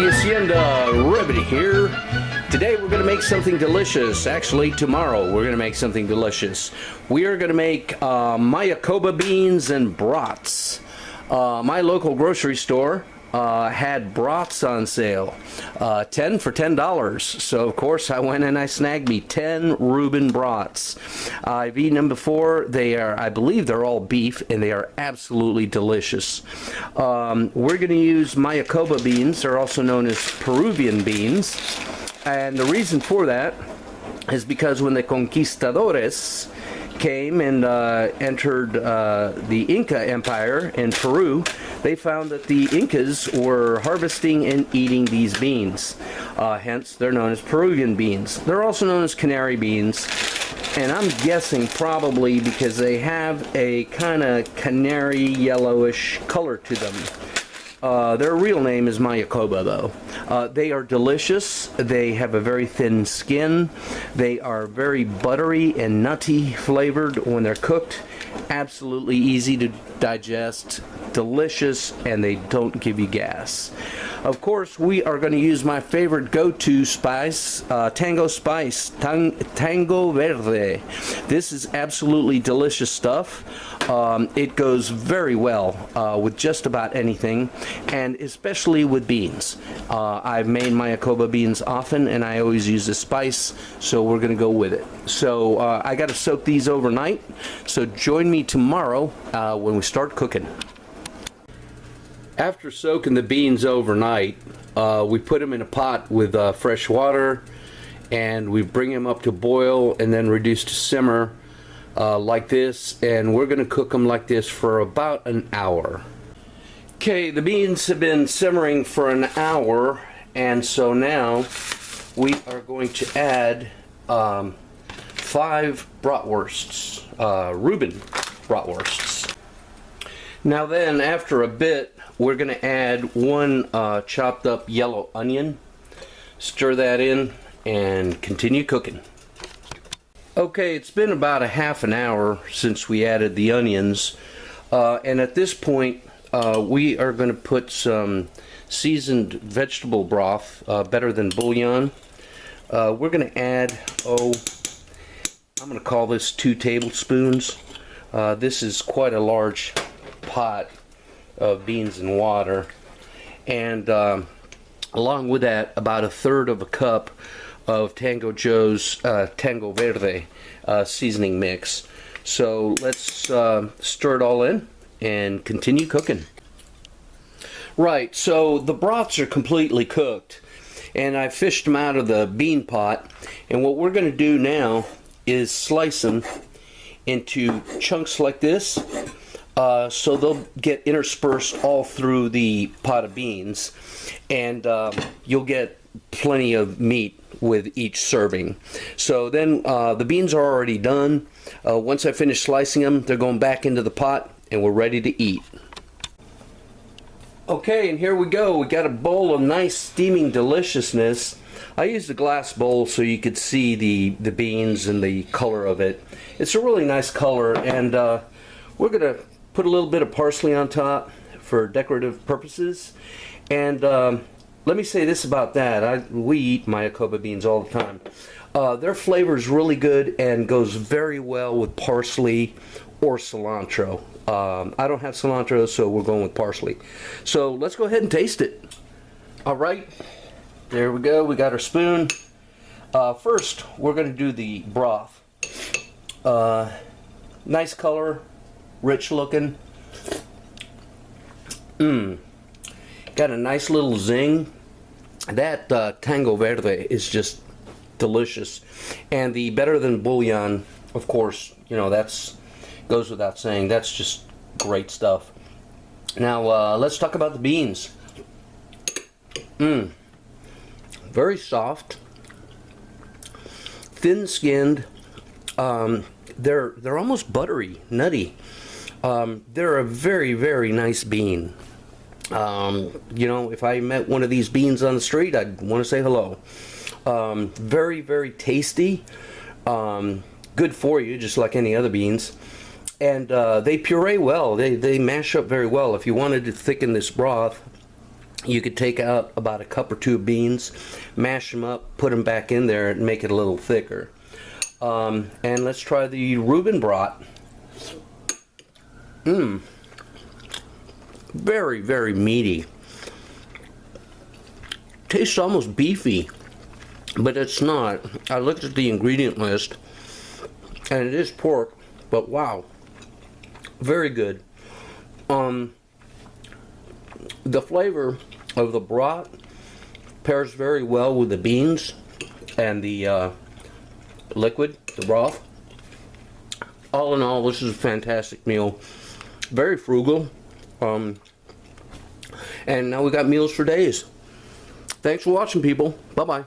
the Hacienda Remedy here. Today we're going to make something delicious. Actually, tomorrow we're going to make something delicious. We are going to make Mayocoba beans and brats. My local grocery store had brats on sale, 10 for $10. So of course I went and I snagged me 10 Reuben brats. I've eaten them before. They are, I believe they're all beef, and they are absolutely delicious. We're going to use Mayocoba beans. They're also known as Peruvian beans, and the reason for that is because when the conquistadores came and entered the Inca Empire in Peru, they found that the Incas were harvesting and eating these beans. Hence, they're known as Peruvian beans. They're also known as Canary Beans, and I'm guessing probably because they have a kind of canary yellowish color to them. Their real name is Mayocoba, though. They are delicious. They have a very thin skin. They are very buttery and nutty flavored when they're cooked. Absolutely easy to digest, delicious, and they don't give you gas. Of course, we are going to use my favorite go-to spice, Tango Verde. This is absolutely delicious stuff. It goes very well with just about anything, and especially with beans. I've made Mayocoba beans often, and I always use this spice, so we're going to go with it. So I got to soak these overnight, so join me tomorrow when we start cooking. After soaking the beans overnight, we put them in a pot with fresh water, and we bring them up to boil and then reduce to simmer like this, and we're going to cook them like this for about an hour. Okay, the beans have been simmering for an hour, and so now we are going to add 5 bratwursts, Reuben bratwursts. Now then, after a bit, we're going to add 1 chopped up yellow onion, stir that in, and continue cooking. Okay, it's been about a half an hour since we added the onions, and at this point we are going to put some seasoned vegetable broth, better than bouillon. We're going to add, I'm going to call this 2 tablespoons. This is quite a large pot of beans and water, and along with that, about 1/3 of a cup of Tango Joe's Tango Verde seasoning mix. So let's stir it all in and continue cooking. Right, so the broths are completely cooked, and I fished them out of the bean pot, and what we're going to do now is slice them into chunks like this, so they'll get interspersed all through the pot of beans, and you'll get plenty of meat with each serving. So then the beans are already done. Once I finish slicing them, they're going back into the pot, and we're ready to eat. Okay, and here we go. We got a bowl of nice steaming deliciousness. I used a glass bowl so you could see the beans and the color of it. It's a really nice color, and we're going to put a little bit of parsley on top for decorative purposes. And let me say this about that. We eat Mayocoba beans all the time. Their flavor is really good and goes very well with parsley or cilantro. I don't have cilantro, so we're going with parsley. So let's go ahead and taste it. Alright, there we go. We got our spoon. First, we're going to do the broth. Nice color, rich looking. Got a nice little zing. That Tango Verde is just delicious, and the better than bouillon, of course, you know, that's goes without saying. That's just great stuff. Now let's talk about the beans. Very soft, thin-skinned. They're almost buttery, nutty. They're a very, very nice bean. You know, if I met one of these beans on the street, I'd want to say hello. Very, very tasty. Good for you, just like any other beans. And they puree well. They mash up very well. If you wanted to thicken this broth, You could take out about a cup or two of beans, mash them up, put them back in there, and make it a little thicker. And let's try the Reuben Broth. Very, very meaty. Tastes almost beefy, but it's not. I looked at the ingredient list, and it is pork, but wow, very good. The flavor of the broth pairs very well with the beans and the liquid, the broth. All in all, this is a fantastic meal. Very frugal. And now we got meals for days. Thanks for watching, people. Bye-bye.